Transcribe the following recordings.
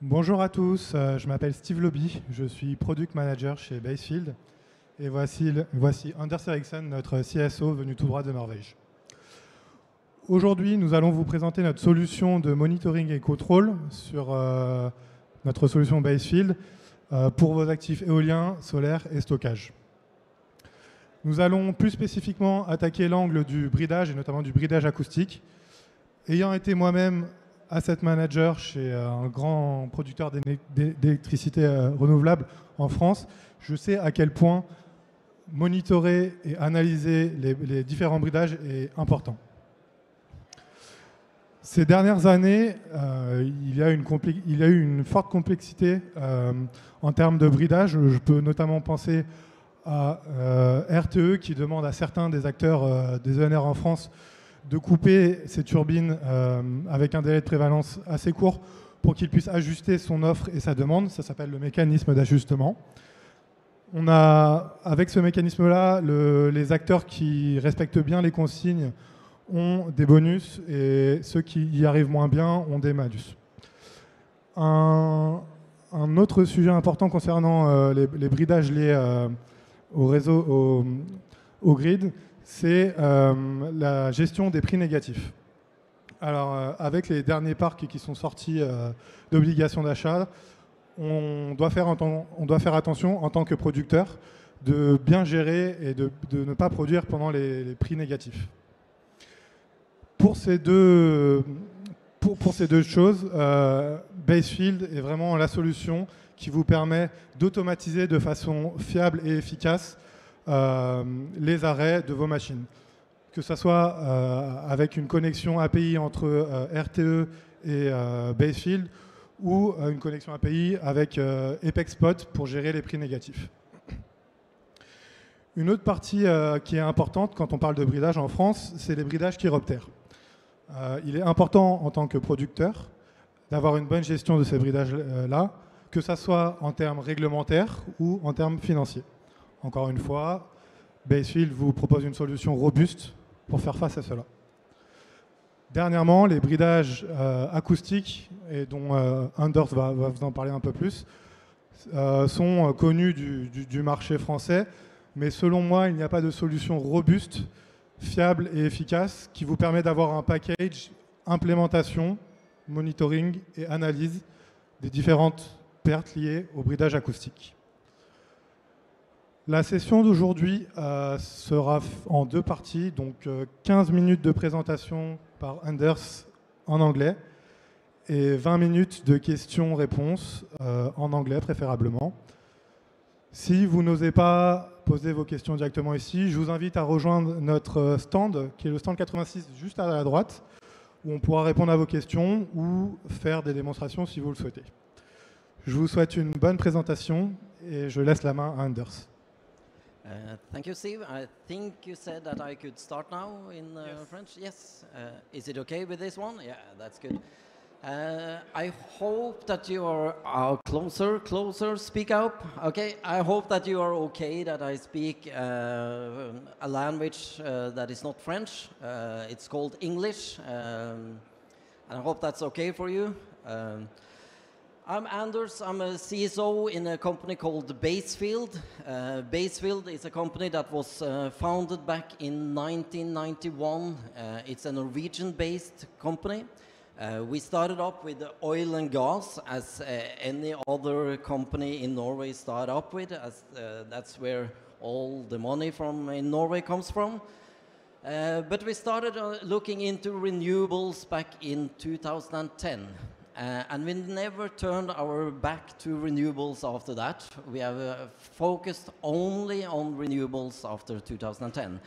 Bonjour à tous, je m'appelle Steve Laubie, je suis Product Manager chez Bazefield et voici Henriksen, notre CSO venu tout droit de Norvège. Aujourd'hui, nous allons vous présenter notre solution de monitoring et contrôle sur notre solution Bazefield pour vos actifs éoliens, solaires et stockage. Nous allons plus spécifiquement attaquer l'angle du bridage et notamment du bridage acoustique. Ayant été moi-même Asset Manager chez un grand producteur d'électricité renouvelable en France, je sais à quel point monitorer et analyser les différents bridages est important. Ces dernières années, il y a eu une forte complexité en termes de bridage. Je peux notamment penser à RTE qui demande à certains des acteurs des ENR en France de couper ces turbines avec un délai de prévalence assez court pour qu'il puisse ajuster son offre et sa demande. Ça s'appelle le mécanisme d'ajustement. On a, avec ce mécanisme-là, les acteurs qui respectent bien les consignes ont des bonus et ceux qui y arrivent moins bien ont des malus. Un autre sujet important concernant les bridages liés au réseau, au grid, c'est la gestion des prix négatifs. Alors, avec les derniers parcs qui sont sortis d'obligations d'achat, on doit faire attention en tant que producteur de bien gérer et de ne pas produire pendant les prix négatifs. Pour ces deux choses, Bazefield est vraiment la solution qui vous permet d'automatiser de façon fiable et efficace les arrêts de vos machines. Que ce soit avec une connexion API entre RTE et Bazefield ou une connexion API avec EpexPot pour gérer les prix négatifs. Une autre partie qui est importante quand on parle de bridage en France, c'est les bridages chiroptères. Il est important en tant que producteur d'avoir une bonne gestion de ces bridages-là, que ce soit en termes réglementaires ou en termes financiers. Encore une fois, Bazefield vous propose une solution robuste pour faire face à cela. Dernièrement, les bridages acoustiques, et dont Anders va vous en parler un peu plus, sont connus du marché français, mais selon moi, il n'y a pas de solution robuste, fiable et efficace qui vous permet d'avoir un package implémentation, monitoring et analyse des différentes pertes liées au bridage acoustique. La session d'aujourd'hui sera en deux parties, donc 15 minutes de présentation par Anders en anglais et 20 minutes de questions-réponses en anglais préférablement. Si vous n'osez pas poser vos questions directement ici, je vous invite à rejoindre notre stand, qui est le stand 86 juste à la droite, où on pourra répondre à vos questions ou faire des démonstrations si vous le souhaitez. Je vous souhaite une bonne présentation et je laisse la main à Anders. Thank you, Steve. I think you said that I could start now in Yes. French. Yes. Is it okay with this one? Yeah, that's good. I hope that you are closer, speak up. Okay. I hope that you are okay that I speak a language that is not French. It's called English. And I hope that's okay for you. I'm Anders, I'm a CSO in a company called Bazefield. Bazefield is a company that was founded back in 1991. It's a Norwegian-based company. We started up with oil and gas, as any other company in Norway started up with, as that's where all the money from in Norway comes from. But we started looking into renewables back in 2010. And we never turned our back to renewables after that. We have focused only on renewables after 2010.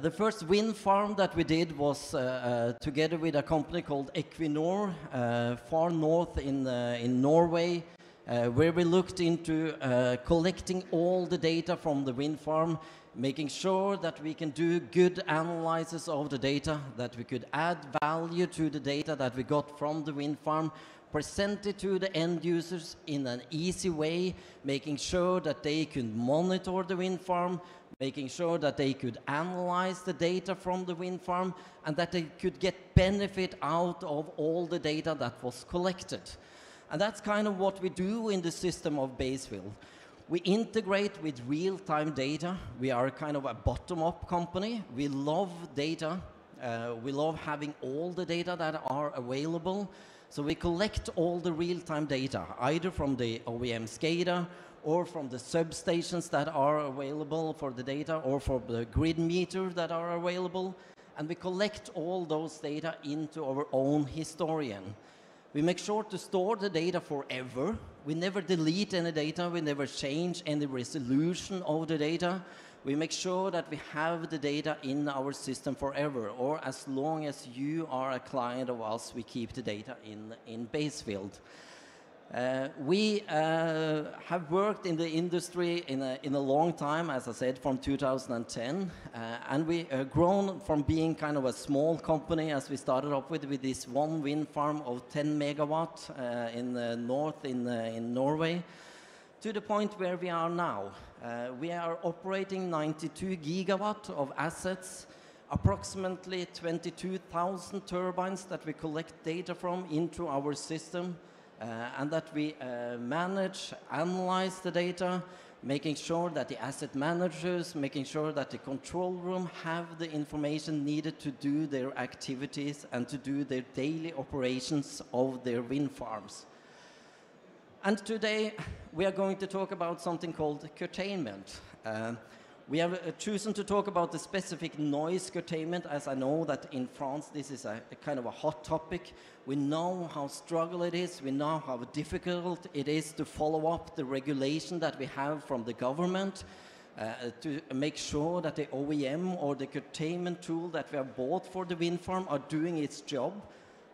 The first wind farm that we did was together with a company called Equinor, far north in Norway, where we looked into collecting all the data from the wind farm, making sure that we can do good analysis of the data, that we could add value to the data that we got from the wind farm, present it to the end users in an easy way, making sure that they could monitor the wind farm, making sure that they could analyze the data from the wind farm, and that they could get benefit out of all the data that was collected. And that's kind of what we do in the system of Bazefield. We integrate with real-time data. We are kind of a bottom-up company. We love data. We love having all the data that are available. So we collect all the real-time data, either from the OEM SCADA or from the substations that are available for the data, or for the grid meters that are available. And we collect all those data into our own historian. We make sure to store the data forever. We never delete any data. We never change any resolution of the data. We make sure that we have the data in our system forever, or as long as you are a client of us, we keep the data in Bazefield. We have worked in the industry in a long time, as I said, from 2010, and we have grown from being kind of a small company, as we started off with this one wind farm of 10 megawatt in the north in Norway, to the point where we are now. We are operating 92 gigawatt of assets, approximately 22,000 turbines that we collect data from into our system, and that we manage, analyze the data, making sure that the asset managers, making sure that the control room have the information needed to do their activities and to do their daily operations of their wind farms. And today we are going to talk about something called curtailment. We have chosen to talk about the specific noise curtailment, as I know that in France this is a kind of a hot topic. We know how struggle it is, we know how difficult it is to follow up the regulation that we have from the government, to make sure that the OEM or the curtailment tool that we have bought for the wind farm are doing its job.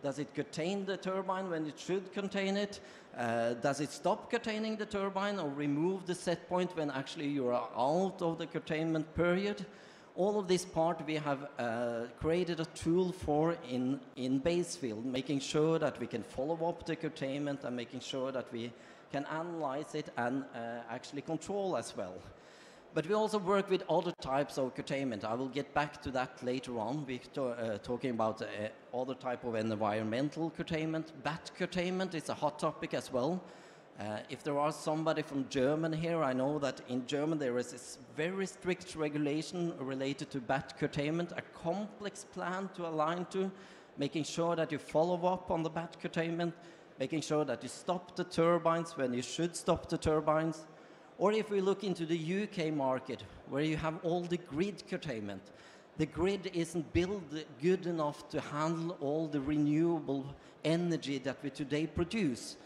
Does it contain the turbine when it should contain it? Does it stop containing the turbine or remove the set point when actually you are out of the curtailment period? All of this part we have created a tool for in Bazefield, making sure that we can follow up the curtailment and making sure that we can analyze it and actually control as well. But we also work with other types of curtailment. I will get back to that later on. We're talking about other type of environmental curtailment. Bat curtailment is a hot topic as well. If there are somebody from Germany here, I know that in Germany there is this very strict regulation related to bat curtailment, a complex plan to align to, making sure that you follow up on the bat curtailment, making sure that you stop the turbines when you should stop the turbines. Or if we look into the UK market, where you have all the grid curtailment, the grid isn't built good enough to handle all the renewable energy that we today produce.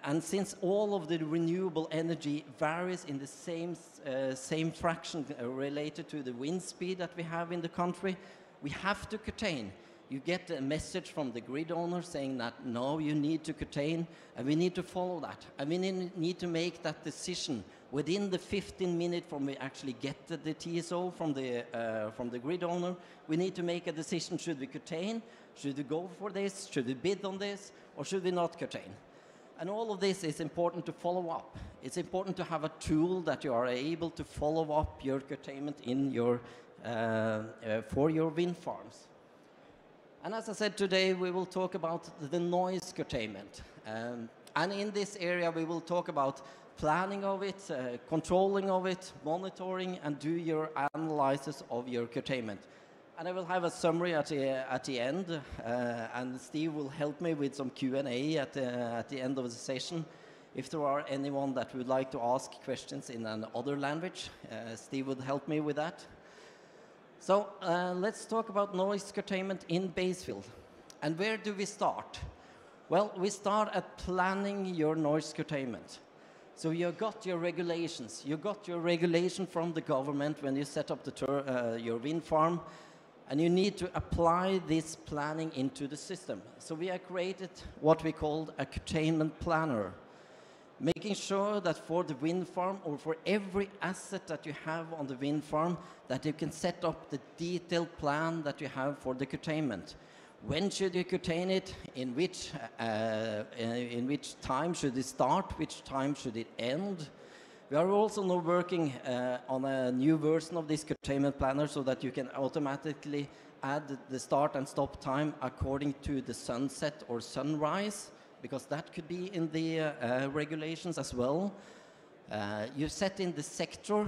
And since all of the renewable energy varies in the same fraction related to the wind speed that we have in the country, we have to curtail. You get a message from the grid owner saying that, no, you need to curtail, and we need to follow that. And we need to make that decision within the 15 minutes from we actually get the TSO from the grid owner. We need to make a decision, should we curtail, should we go for this, should we bid on this, or should we not curtail? And all of this is important to follow up. It's important to have a tool that you are able to follow up your curtailment in your, for your wind farms. And as I said, today we will talk about the noise curtailment. And in this area we will talk about planning of it, controlling of it, monitoring, and do your analysis of your curtailment. And I will have a summary at the end, and Steve will help me with some Q&A at the end of the session. If there are anyone that would like to ask questions in another language, Steve would help me with that. So let's talk about noise curtailment in Bazefield. And where do we start? Well, we start at planning your noise curtailment. So you got your regulations. You got your regulation from the government when you set up your wind farm, and you need to apply this planning into the system. So we have created what we called a curtailment planner. making sure that for the wind farm or for every asset that you have on the wind farm, that you can set up the detailed plan that you have for the curtailment. When should you curtail it? In which time should it start? Which time should it end? We are also now working on a new version of this curtailment planner so that you can automatically add the start and stop time according to the sunset or sunrise, because that could be in the regulations as well. You set in the sector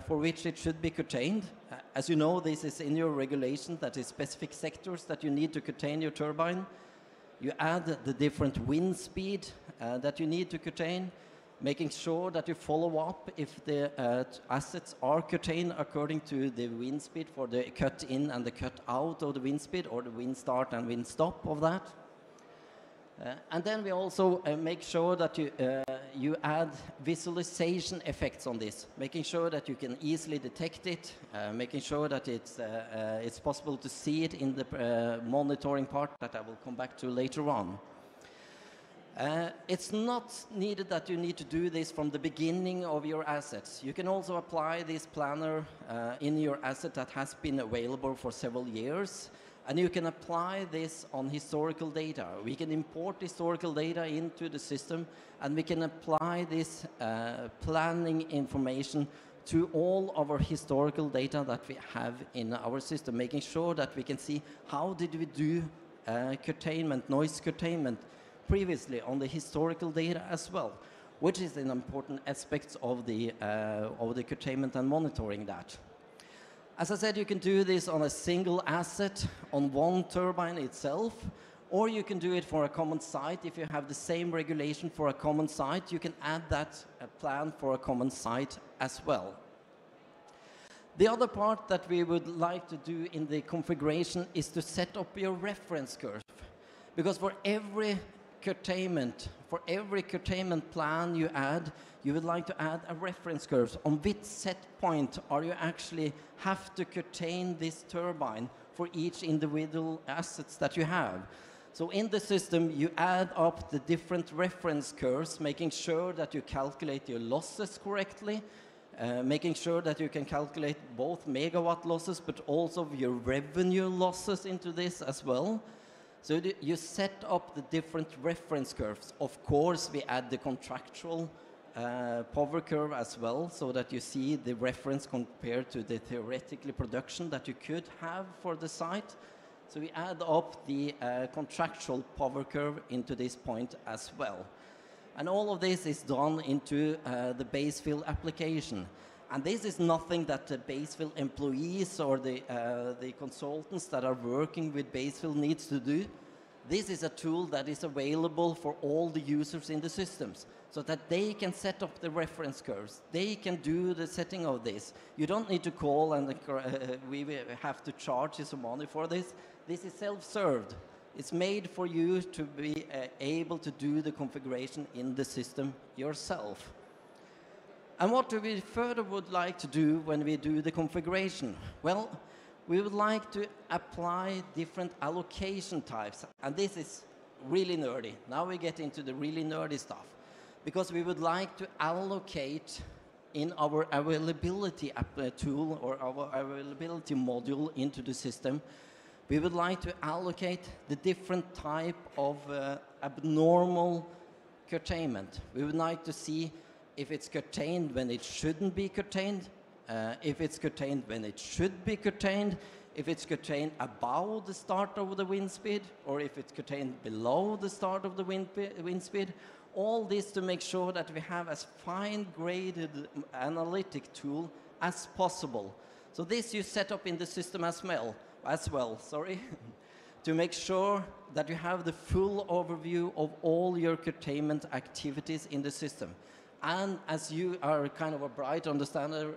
for which it should be curtailed. As you know, this is in your regulation, that is specific sectors that you need to curtail your turbine. You add the different wind speed that you need to curtail, making sure that you follow up if the assets are curtailed according to the wind speed for the cut in and the cut out of the wind speed, or the wind start and wind stop of that. And then we also make sure that you add visualization effects on this, making sure that you can easily detect it, making sure that it's possible to see it in the monitoring part that I will come back to later on. It's not needed that you need to do this from the beginning of your assets. You can also apply this planner in your asset that has been available for several years, and you can apply this on historical data. We can import historical data into the system, and we can apply this planning information to all of our historical data that we have in our system, making sure that we can see how did we do curtailment, noise curtailment, previously on the historical data as well, which is an important aspect of the curtailment and monitoring that. As I said, you can do this on a single asset, on one turbine itself, or you can do it for a common site. If you have the same regulation for a common site, you can add that plan for a common site as well. The other part that we would like to do in the configuration is to set up your reference curve, because for every curtailment plan you add, you would like to add a reference curve on which set point are you actually have to curtail this turbine for each individual assets that you have. So in the system, you add up the different reference curves, making sure that you calculate your losses correctly, making sure that you can calculate both megawatt losses, but also your revenue losses into this as well. So you set up the different reference curves. Of course, we add the contractual power curve as well, so that you see the reference compared to the theoretical production that you could have for the site. So we add up the contractual power curve into this point as well. And all of this is done into the Bazelfield application. And this is nothing that the Bazelfield employees or the consultants that are working with Bazelfield needs to do. This is a tool that is available for all the users in the systems, so that they can set up the reference curves. They can do the setting of this. You don't need to call and we have to charge you some money for this. This is self-served. It's made for you to be able to do the configuration in the system yourself. And what do we further would like to do when we do the configuration? Well, we would like to apply different allocation types. And this is really nerdy. Now we get into the really nerdy stuff. Because we would like to allocate in our availability tool or our availability module into the system, we would like to allocate the different type of abnormal curtailment. We would like to see if it's curtailed when it shouldn't be curtailed, if it's curtailed when it should be curtailed, if it's curtailed above the start of the wind speed, or if it's curtailed below the start of the wind speed. All this to make sure that we have as fine-graded analytic tool as possible. So this you set up in the system as well, to make sure that you have the full overview of all your curtailment activities in the system. And as you are kind of a bright understander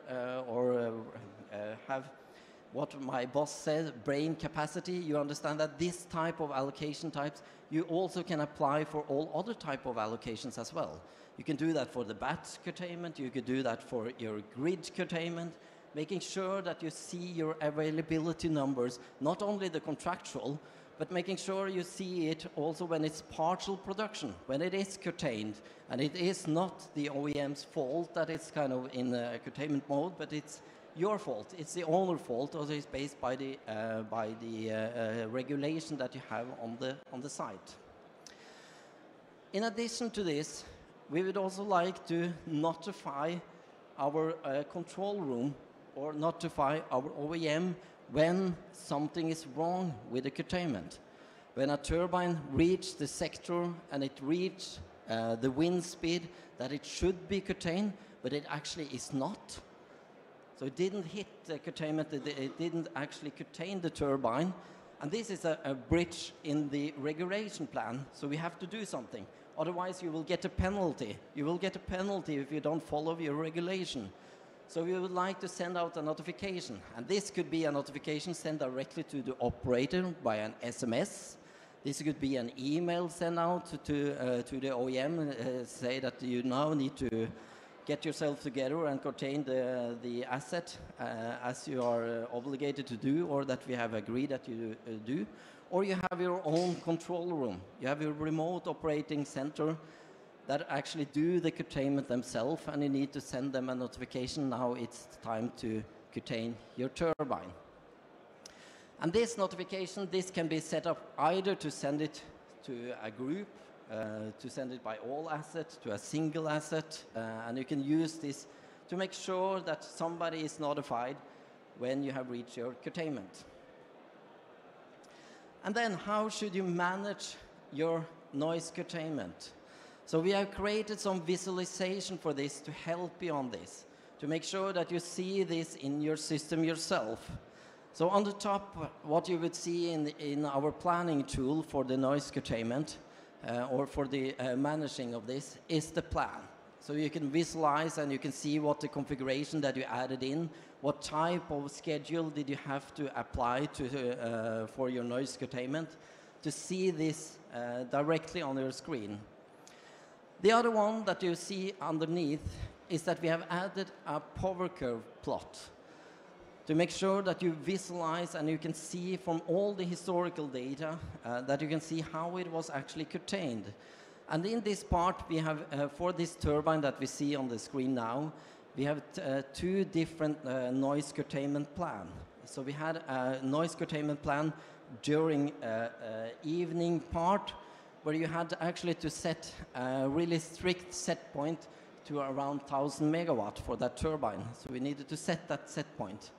have what my boss said, brain capacity, you understand that this type of allocation types, you also can apply for all other type of allocations as well. You can do that for the batch curtailment, you could do that for your grid curtailment, making sure that you see your availability numbers, not only the contractual, but making sure you see it also when it's partial production, when it is curtailed. And it is not the OEM's fault that it's kind of in curtailment mode, but it's your fault. It's the owner's fault, or it's based by the regulation that you have on the site. In addition to this, we would also like to notify our control room or notify our OEM when something is wrong with the curtailment. When a turbine reaches the sector and it reaches the wind speed that it should be curtailed, but it actually is not. So it didn't hit the curtailment, it didn't actually curtail the turbine. And this is a bridge in the regulation plan, so we have to do something. Otherwise you will get a penalty. You will get a penalty if you don't follow your regulation. So we would like to send out a notification. And this could be a notification sent directly to the operator by an SMS. This could be an email sent out to the OEM, say that you now need to get yourself together and contain the asset as you are obligated to do, or that we have agreed that you do. Or you have your own control room. You have your remote operating center that actually do the curtailment themselves, and you need to send them a notification, now it's time to curtail your turbine. And this notification, this can be set up either to send it to a group, to send it by all assets, to a single asset, and you can use this to make sure that somebody is notified when you have reached your curtailment. And then how should you manage your noise curtailment? So we have created some visualization for this to help you on this, to make sure that you see this in your system yourself. So on the top, what you would see in our planning tool for the noise curtailment, or for the managing of this, is the plan. So you can visualize and you can see what the configuration that you added in, what type of schedule did you have to apply to, for your noise curtailment, to see this directly on your screen. The other one that you see underneath is that we have added a power curve plot to make sure that you visualize and you can see from all the historical data that you can see how it was actually curtailed. And in this part, we have, for this turbine that we see on the screen now, we have two different noise curtailment plans. So we had a noise curtailment plan during evening part, where you had actually to set a really strict set point to around 1,000 megawatt for that turbine. So we needed to set that set point.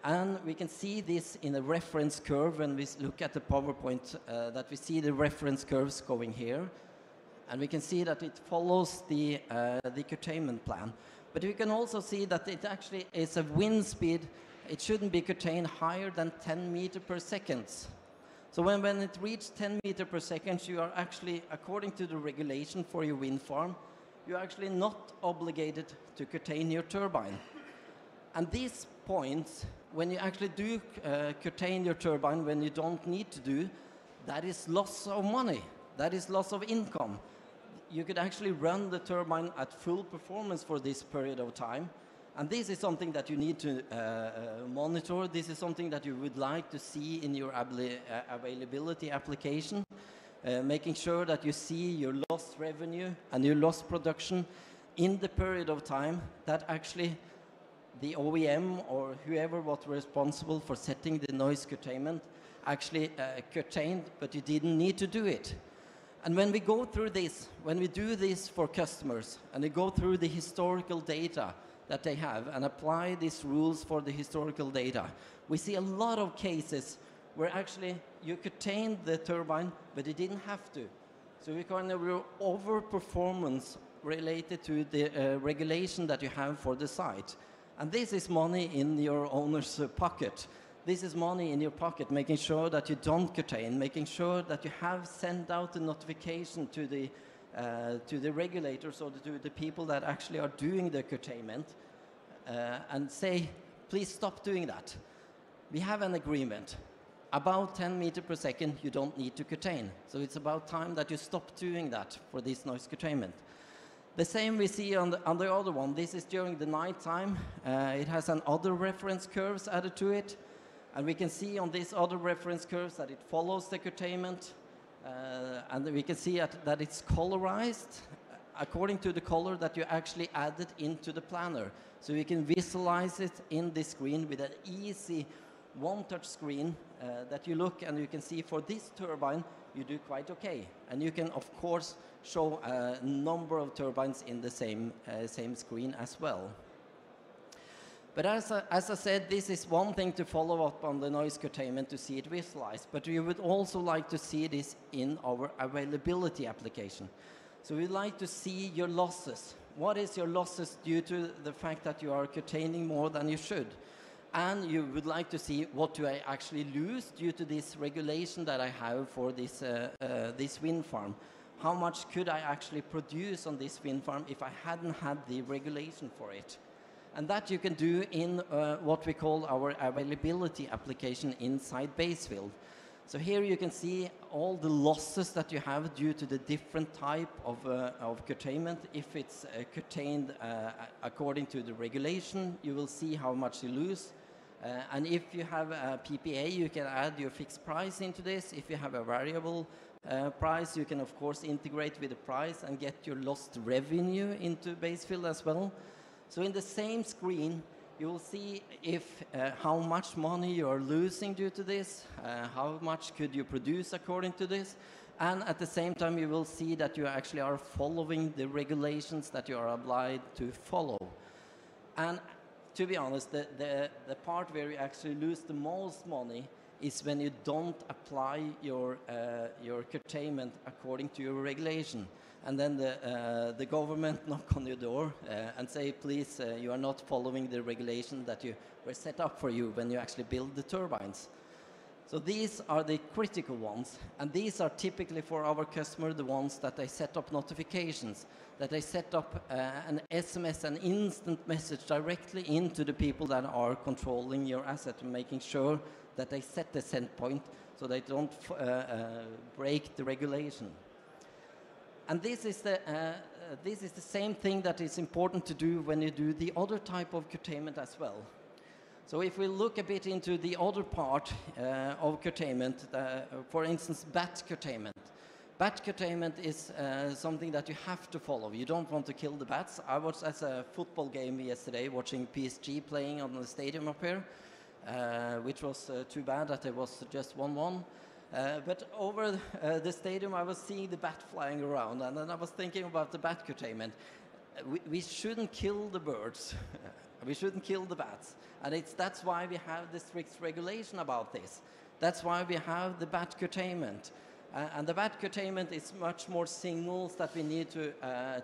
And we can see this in a reference curve when we look at the PowerPoint, that we see the reference curves going here. And we can see that it follows the curtailment plan. But we can also see that it actually is a wind speed. It shouldn't be curtailed higher than 10 meters per second. So when it reaches 10 meters per second, you are actually, according to the regulation for your wind farm, you're actually not obligated to curtail your turbine. And these points, when you actually do curtail your turbine, when you don't need to do, that is loss of money. That is loss of income. You could actually run the turbine at full performance for this period of time. And this is something that you need to monitor. This is something that you would like to see in your availability application, making sure that you see your lost revenue and your lost production in the period of time that actually the OEM or whoever was responsible for setting the noise curtailment actually curtailed, but you didn't need to do it. And when we go through this, when we do this for customers, and we go through the historical data that they have and apply these rules for the historical data, we see a lot of cases where actually you curtailed the turbine, but you didn't have to. So we kind of overperformance related to the regulation that you have for the site. And this is money in your owner's pocket. This is money in your pocket, making sure that you don't curtail, making sure that you have sent out a notification to the regulators or to the people that actually are doing the curtailment and say, please stop doing that. We have an agreement. About 10 meters per second, you don't need to curtail. So it's about time that you stop doing that for this noise curtailment. The same we see on the other one. This is during the night time. It has an other reference curves added to it. And we can see on these other reference curves that it follows the curtailment. And we can see that it's colorized according to the color that you actually added into the planner. So you can visualize it in this screen with an easy one-touch screen that you look and you can see for this turbine, you do quite okay. And you can, of course, show a number of turbines in the same screen as well. But as I said, this is one thing to follow up on the noise curtailment to see it visualized. But we would also like to see this in our availability application. So we'd like to see your losses. What is your losses due to the fact that you are curtailing more than you should? And you would like to see what do I actually lose due to this regulation that I have for this, this wind farm. How much could I actually produce on this wind farm if I hadn't had the regulation for it? And that you can do in what we call our availability application inside Bazefield. So here you can see all the losses that you have due to the different type of curtailment. If it's curtailed according to the regulation, you will see how much you lose. And if you have a PPA, you can add your fixed price into this. If you have a variable price, you can of course integrate with the price and get your lost revenue into Bazefield as well. So in the same screen, you will see if how much money you are losing due to this, how much could you produce according to this, and at the same time you will see that you actually are following the regulations that you are obliged to follow. And to be honest, the part where you actually lose the most money is when you don't apply your curtailment according to your regulation. And then the government knock on your door and say, please, you are not following the regulation that you were set up for you when you actually build the turbines. So these are the critical ones, and these are typically for our customer the ones that they set up notifications, that they set up an SMS, an instant message directly into the people that are controlling your asset and making sure that they set the set point so they don't break the regulation. And this is the same thing that is important to do when you do the other type of curtailment as well. So if we look a bit into the other part of curtailment, for instance, bat curtailment. Bat curtailment is something that you have to follow. You don't want to kill the bats. I was at a football game yesterday watching PSG playing on the stadium up here, which was too bad that it was just 1-1. But over the stadium, I was seeing the bat flying around, and then I was thinking about the bat curtailment. We shouldn't kill the birds. We shouldn't kill the bats. And that's why we have the strict regulation about this. That's why we have the bat curtailment. And the bat curtailment is much more signals that we need to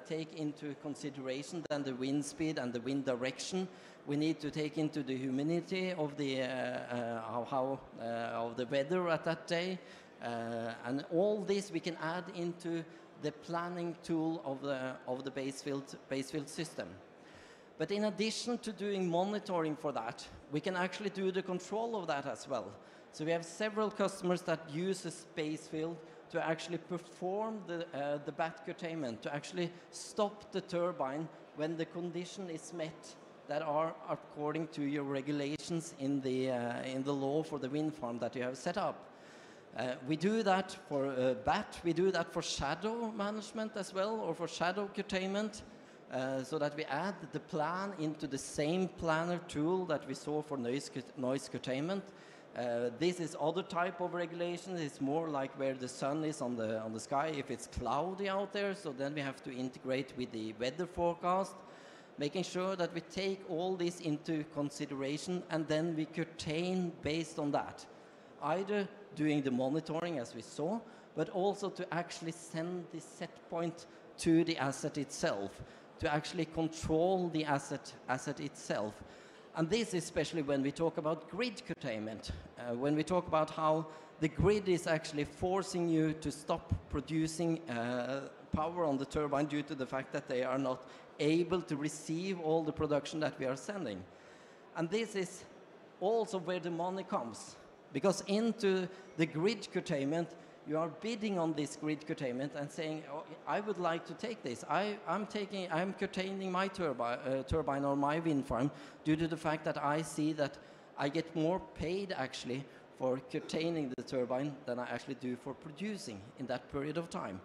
take into consideration than the wind speed and the wind direction. We need to take into the humidity of the of the weather at that day, and all this we can add into the planning tool of the Bazefield system. But in addition to doing monitoring for that, we can actually do the control of that as well. So we have several customers that use Bazefield to actually perform the bat curtailment, to actually stop the turbine when the condition is met that are according to your regulations in the law for the wind farm that you have set up. We do that for bat, we do that for shadow management as well, or for shadow curtailment, so that we add the plan into the same planner tool that we saw for noise curtailment. This is other type of regulation. It's more like where the sun is on the sky, if it's cloudy out there, so then we have to integrate with the weather forecast, making sure that we take all this into consideration and then we curtail based on that. Either doing the monitoring as we saw, but also to actually send the set point to the asset itself, to actually control the asset itself. And this is especially when we talk about grid curtailment, when we talk about how the grid is actually forcing you to stop producing power on the turbine due to the fact that they are not able to receive all the production that we are sending. And this is also where the money comes, because into the grid curtailment you are bidding on this grid curtailment and saying, oh, I would like to take this. I'm curtailing my turbine or my wind farm due to the fact that I see that I get more paid actually for curtailing the turbine than I actually do for producing in that period of time.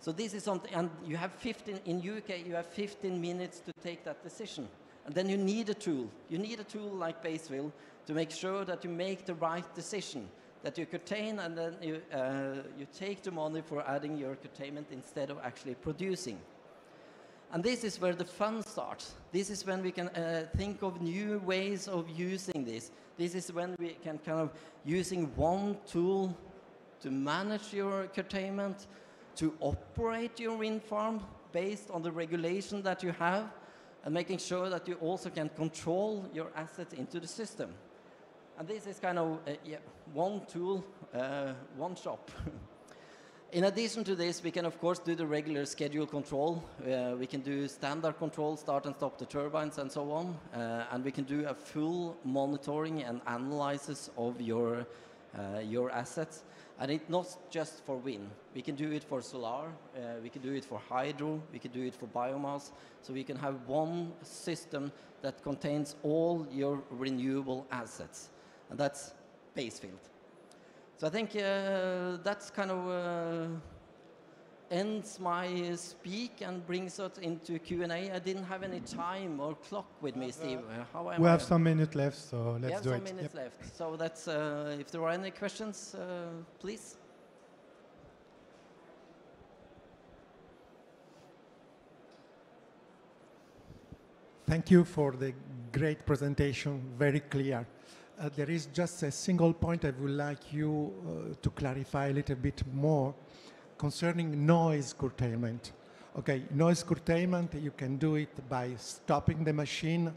So this is something, and you have 15, in UK you have 15 minutes to take that decision. And then you need a tool. You need a tool like Bazefield to make sure that you make the right decision, that you curtail and then you take the money for adding your curtailment instead of actually producing. And this is where the fun starts. This is when we can think of new ways of using this. This is when we can kind of using one tool to manage your curtailment, to operate your wind farm based on the regulation that you have, and making sure that you also can control your assets into the system. And this is kind of one tool, one shop. In addition to this, we can of course do the regular schedule control. We can do standard control, start and stop the turbines and so on. And we can do a full monitoring and analysis of your assets. And it's not just for wind. We can do it for solar, we can do it for hydro, we can do it for biomass. So we can have one system that contains all your renewable assets. And that's Bazefield. So I think that's kind of ends my speak and brings us into Q&A. I didn't have any time or clock with me, Steve. We have some minutes left, so let's do it. We have some minutes left. So that's, if there are any questions, please. Thank you for the great presentation, very clear. There is just a single point I would like you to clarify a little bit more concerning noise curtailment. Okay, noise curtailment, you can do it by stopping the machine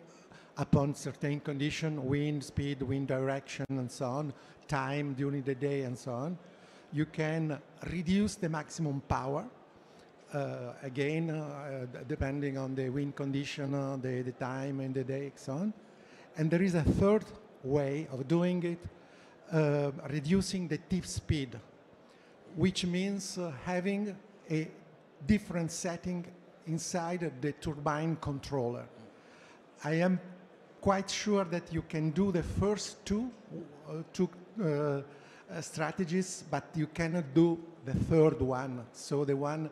upon certain condition, wind speed, wind direction, and so on, time during the day, and so on. You can reduce the maximum power, again, depending on the wind condition, the time and the day, and so on. And there is a third way of doing it, reducing the tip speed, which means having a different setting inside the turbine controller. I am quite sure that you can do the first two strategies, but you cannot do the third one, so the one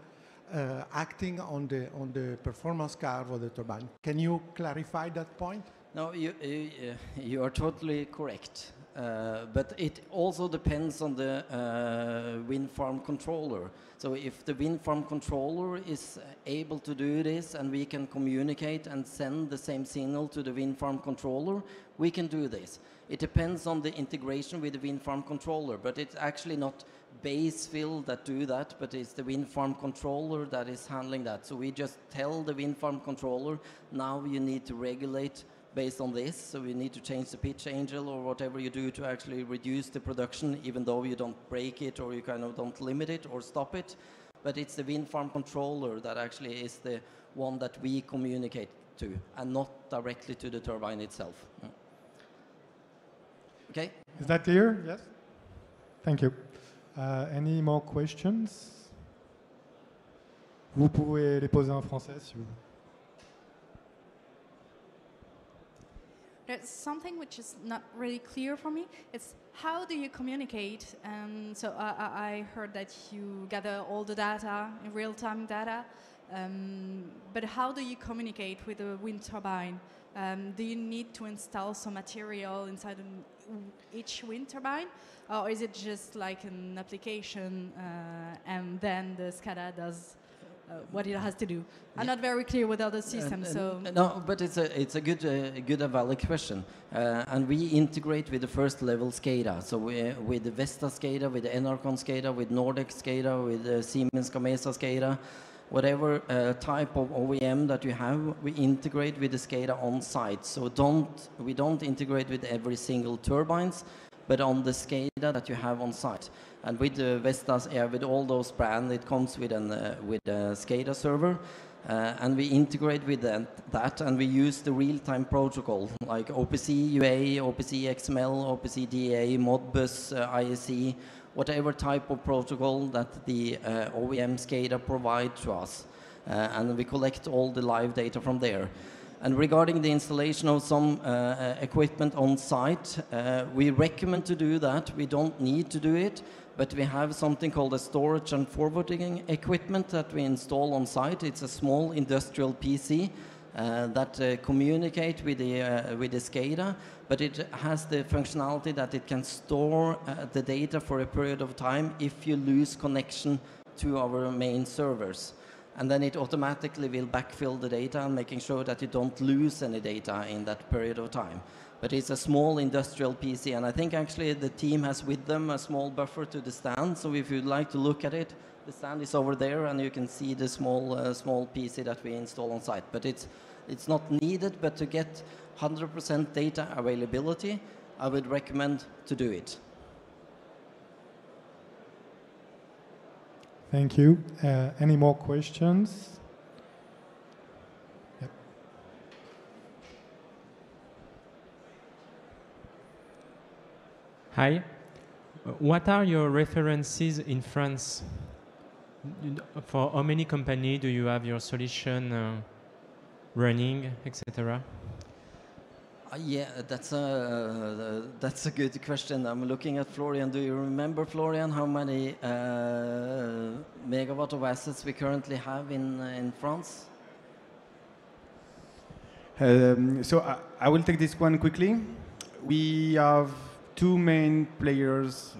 acting on the performance curve of the turbine. Can you clarify that point? No, you are totally correct. But it also depends on the wind farm controller. So if the wind farm controller is able to do this and we can communicate and send the same signal to the wind farm controller, we can do this. It depends on the integration with the wind farm controller, but it's actually not Bazefield that do that, but it's the wind farm controller that is handling that. So we just tell the wind farm controller, now you need to regulate based on this, so we need to change the pitch angel or whatever you do to actually reduce the production, even though you don't break it or you kind of don't limit it or stop it. But it's the wind farm controller that actually is the one that we communicate to, and not directly to the turbine itself. Okay? Is that clear? Yes? Thank you. Any more questions? Vous pouvez les poser en français si vous voulez. There's something which is not really clear for me. It's how do you communicate? So I heard that you gather all the data, real-time data, but how do you communicate with a wind turbine? Do you need to install some material inside each wind turbine? Or is it just like an application and then the SCADA does what it has to do? I'm not very clear with other systems, so... No, but it's a good and valid question. And we integrate with the first level SCADA. So with the Vestas SCADA, with the Henriksen SCADA, with Nordic SCADA, with the Siemens Gamesa SCADA, whatever type of OEM that you have, we integrate with the SCADA on site. So we don't integrate with every single turbines, but on the SCADA that you have on site. And with the Vestas, with all those brands, it comes with a SCADA server, and we integrate with that, and we use the real-time protocol like OPC UA, OPC XML, OPC DA, Modbus, ISE, whatever type of protocol that the OEM SCADA provide to us. And we collect all the live data from there. And regarding the installation of some equipment on site, we recommend to do that. We don't need to do it, but we have something called a storage and forwarding equipment that we install on site. It's a small industrial PC that communicate with the SCADA, but it has the functionality that it can store the data for a period of time if you lose connection to our main servers. And then it automatically will backfill the data and making sure that you don't lose any data in that period of time. But it's a small industrial PC, and I think actually the team has with them a small buffer to the stand, so if you'd like to look at it, the stand is over there and you can see the small PC that we install on site. But it's not needed, but to get 100% data availability, I would recommend to do it. Thank you. Any more questions? Yep. Hi. What are your references in France? For how many companies do you have your solution running, etc.? Yeah, that's a good question. I'm looking at Florian. Do you remember, Florian, how many megawatt of assets we currently have in France? So I will take this one quickly. We have two main players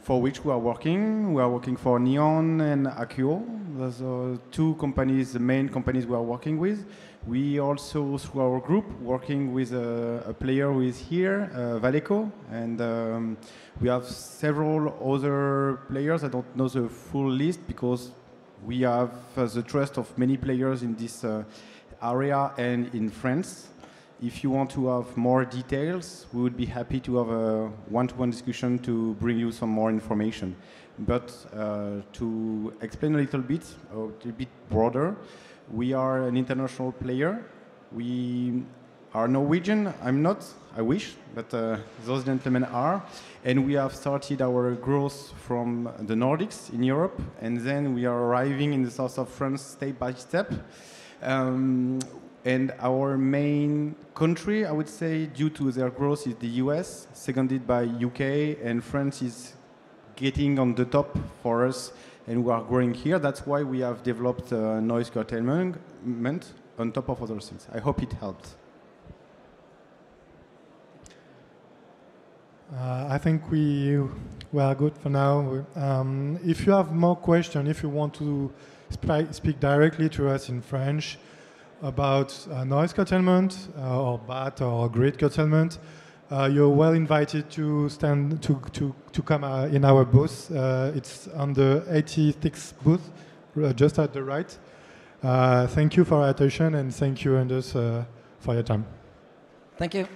for which we are working. We are working for Neon and Accio. Those are two companies, the main companies we are working with. We also, through our group, working with a player who is here, Valeco, and we have several other players. I don't know the full list because we have the trust of many players in this area and in France. If you want to have more details, we would be happy to have a one-to-one discussion to bring you some more information. But to explain a little bit broader, we are an international player. We are Norwegian. I'm not. I wish, but those gentlemen are. And we have started our growth from the Nordics in Europe, and then we are arriving in the south of France step by step. And our main country, I would say, due to their growth, is the US, seconded by UK, and France is getting on the top for us, and we are growing here. That's why we have developed noise curtailment on top of other things. I hope it helped. I think we are good for now. If you have more questions, if you want to speak directly to us in French about noise curtailment or BAT or grid curtailment, you're well invited to come in our booth. It's on the 86th booth, just at the right. Thank you for your attention, and thank you, Anders, for your time. Thank you.